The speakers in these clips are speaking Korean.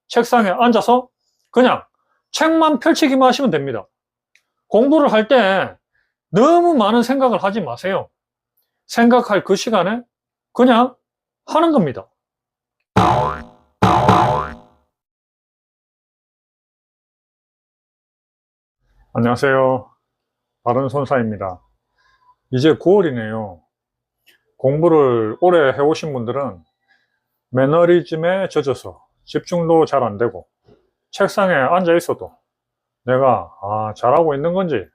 책상에 앉아서 그냥 책만 펼치기만 하시면 됩니다. 공부를 할 때 너무 많은 생각을 하지 마세요. 생각할 그 시간에 그냥 하는 겁니다. 안녕하세요. 바른손사입니다. 이제 9월이네요. 공부를 오래 해오신 분들은 매너리즘에 젖어서 집중도 잘 안 되고 책상에 앉아 있어도 내가 잘하고 있는 건지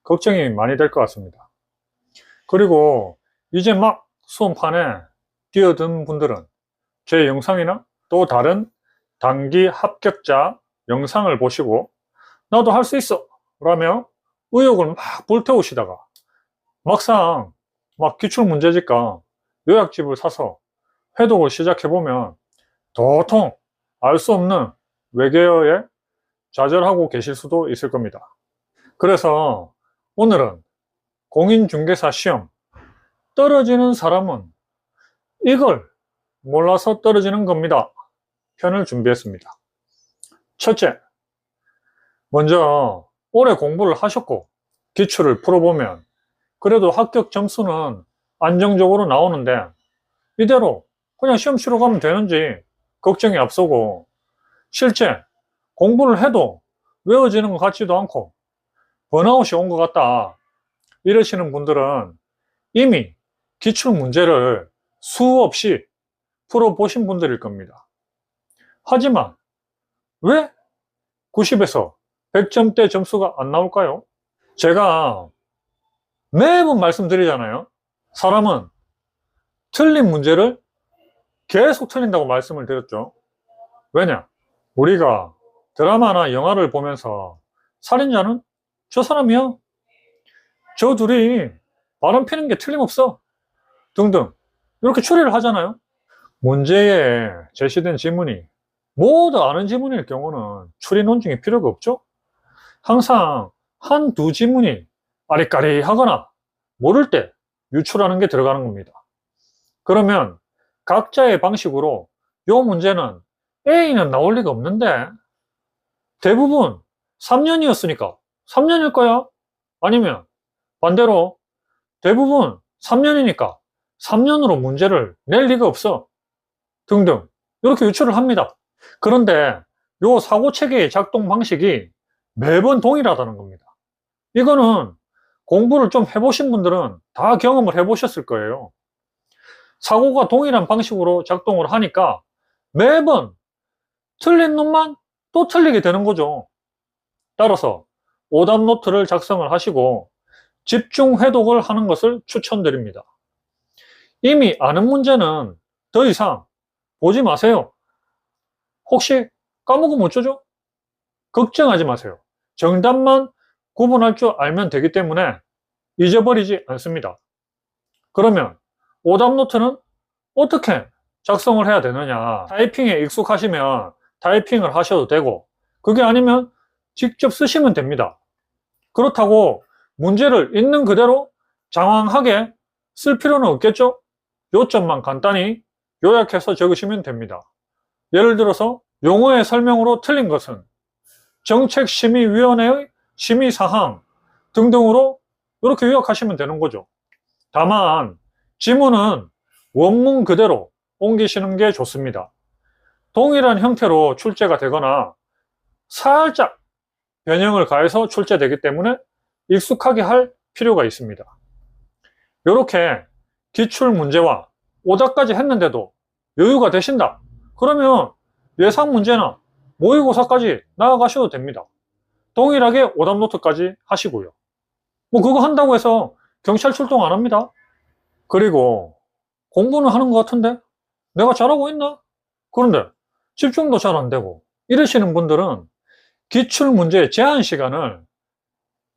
걱정이 많이 될 것 같습니다. 그리고 이제 막 수험판에 뛰어든 분들은 제 영상이나 또 다른 단기 합격자 영상을 보시고 나도 할 수 있어 라며 의욕을 막 불태우시다가 막상 기출문제집과 요약집을 사서 회독을 시작해보면 도통 알 수 없는 외계어에 좌절하고 계실 수도 있을 겁니다. 그래서 오늘은 공인중개사 시험 떨어지는 사람은 이걸 몰라서 떨어지는 겁니다 편을 준비했습니다. 첫째, 먼저 오래 공부를 하셨고 기출을 풀어보면 그래도 합격 점수는 안정적으로 나오는데 이대로 그냥 시험 치러 가면 되는지 걱정이 앞서고 실제 공부를 해도 외워지는 것 같지도 않고 번아웃이 온 것 같다 이러시는 분들은 이미 기출 문제를 수없이 풀어보신 분들일 겁니다. 하지만 왜 90에서 100점대 점수가 안 나올까요? 제가 매번 말씀드리잖아요. 사람은 틀린 문제를 계속 틀린다고 말씀을 드렸죠. 왜냐? 우리가 드라마나 영화를 보면서 살인자는 저 사람이야, 저 둘이 바람 피는 게 틀림없어 등등 이렇게 추리를 하잖아요. 문제에 제시된 지문이 모두 아는 지문일 경우는 추리 논증이 필요가 없죠. 항상 한두 지문이 아리까리하거나 모를 때 유출하는 게 들어가는 겁니다. 그러면 각자의 방식으로 이 문제는 A는 나올 리가 없는데 대부분 3년이었으니까 3년일 거야? 아니면 반대로 대부분 3년이니까 3년으로 문제를 낼 리가 없어 등등 이렇게 유출을 합니다. 그런데 이 사고체계의 작동 방식이 매번 동일하다는 겁니다. 이거는 공부를 좀 해보신 분들은 다 경험을 해보셨을 거예요. 사고가 동일한 방식으로 작동을 하니까 매번 틀린 놈만 또 틀리게 되는 거죠. 따라서 오답 노트를 작성을 하시고 집중 회독을 하는 것을 추천드립니다. 이미 아는 문제는 더 이상 보지 마세요. 혹시 까먹으면 어쩌죠? 걱정하지 마세요. 정답만 구분할 줄 알면 되기 때문에 잊어버리지 않습니다. 그러면 오답 노트는 어떻게 작성을 해야 되느냐? 타이핑에 익숙하시면 타이핑을 하셔도 되고 그게 아니면 직접 쓰시면 됩니다. 그렇다고 문제를 있는 그대로 장황하게 쓸 필요는 없겠죠? 요점만 간단히 요약해서 적으시면 됩니다. 예를 들어서 용어의 설명으로 틀린 것은 정책심의위원회의 심의사항 등등으로 이렇게 요약하시면 되는 거죠. 다만 지문은 원문 그대로 옮기시는 게 좋습니다. 동일한 형태로 출제가 되거나 살짝 변형을 가해서 출제되기 때문에 익숙하게 할 필요가 있습니다. 이렇게 기출 문제와 오답까지 했는데도 여유가 되신다 그러면 예상 문제나 모의고사까지 나아가셔도 됩니다. 동일하게 오답 노트까지 하시고요. 그거 한다고 해서 경찰 출동 안 합니다. 그리고 공부는 하는 것 같은데 내가 잘하고 있나? 그런데 집중도 잘 안 되고 이러시는 분들은 기출 문제의 제한 시간을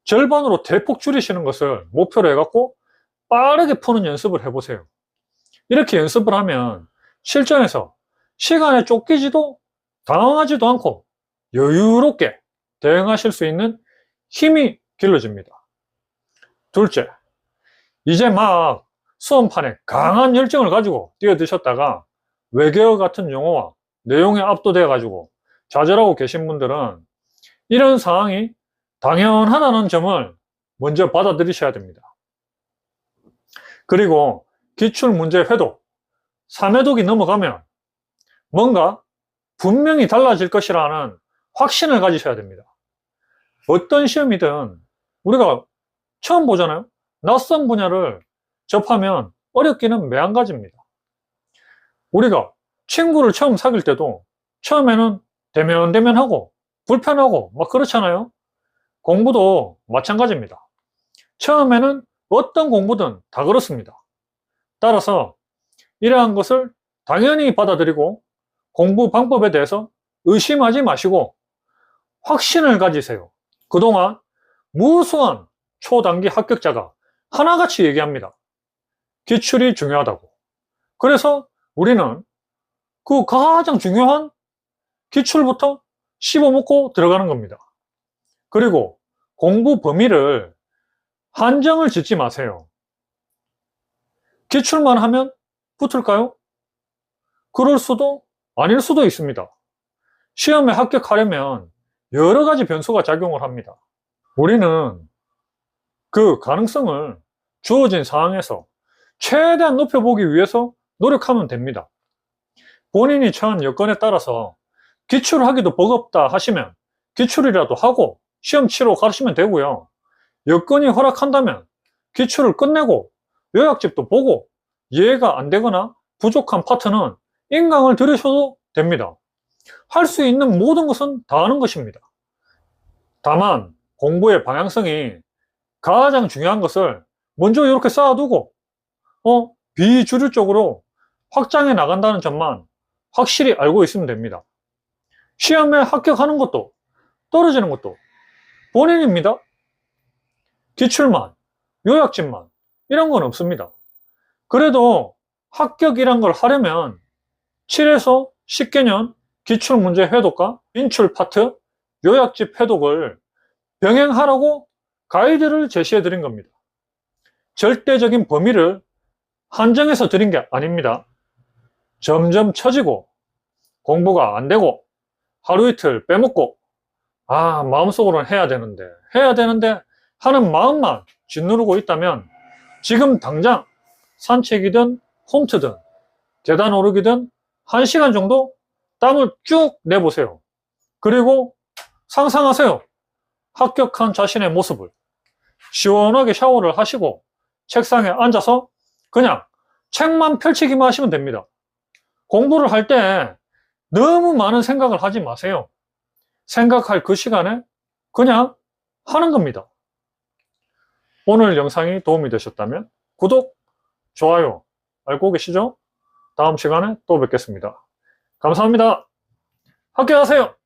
절반으로 대폭 줄이시는 것을 목표로 해갖고 빠르게 푸는 연습을 해보세요. 이렇게 연습을 하면 실전에서 시간에 쫓기지도 당황하지도 않고 여유롭게 대응하실 수 있는 힘이 길러집니다. 둘째, 이제 막 수험판에 강한 열정을 가지고 뛰어드셨다가 외계어 같은 용어와 내용에 압도되어 가지고 좌절하고 계신 분들은 이런 상황이 당연하다는 점을 먼저 받아들이셔야 됩니다. 그리고 기출문제 회독, 3회독이 넘어가면 뭔가 분명히 달라질 것이라는 확신을 가지셔야 됩니다. 어떤 시험이든 우리가 처음 보잖아요. 낯선 분야를 접하면 어렵기는 매한가지입니다. 우리가 친구를 처음 사귈 때도 처음에는 대면대면하고 불편하고 막 그렇잖아요. 공부도 마찬가지입니다. 처음에는 어떤 공부든 다 그렇습니다. 따라서 이러한 것을 당연히 받아들이고 공부 방법에 대해서 의심하지 마시고 확신을 가지세요. 그동안 무수한 초단기 합격자가 하나같이 얘기합니다. 기출이 중요하다고. 그래서 우리는 그 가장 중요한 기출부터 씹어먹고 들어가는 겁니다. 그리고 공부 범위를 한정을 짓지 마세요. 기출만 하면 붙을까요? 그럴 수도 아닐 수도 있습니다. 시험에 합격하려면 여러 가지 변수가 작용을 합니다. 우리는 그 가능성을 주어진 상황에서 최대한 높여보기 위해서 노력하면 됩니다. 본인이 처한 여건에 따라서 기출을 하기도 버겁다 하시면 기출이라도 하고 시험 치러 가시면 되고요. 여건이 허락한다면 기출을 끝내고 요약집도 보고 이해가 안 되거나 부족한 파트는 인강을 들으셔도 됩니다. 할 수 있는 모든 것은 다 하는 것입니다. 다만 공부의 방향성이 가장 중요한 것을 먼저 이렇게 쌓아두고 비주류적으로 확장해 나간다는 점만 확실히 알고 있으면 됩니다. 시험에 합격하는 것도 떨어지는 것도 본인입니다. 기출만, 요약집만 이런 건 없습니다. 그래도 합격이란 걸 하려면 7에서 10개년 기출문제 회독과 인출 파트, 요약집 회독을 병행하라고 가이드를 제시해 드린 겁니다. 절대적인 범위를 한정해서 드린 게 아닙니다. 점점 처지고 공부가 안 되고 하루 이틀 빼먹고 마음속으로는 해야 되는데 하는 마음만 짓누르고 있다면 지금 당장 산책이든 홈트든 계단 오르기든 1시간 정도 땀을 쭉 내보세요. 그리고 상상하세요. 합격한 자신의 모습을. 시원하게 샤워를 하시고 책상에 앉아서 그냥 책만 펼치기만 하시면 됩니다. 공부를 할 때 너무 많은 생각을 하지 마세요. 생각할 그 시간에 그냥 하는 겁니다. 오늘 영상이 도움이 되셨다면 구독, 좋아요 알고 계시죠? 다음 시간에 또 뵙겠습니다. 감사합니다. 합격하세요.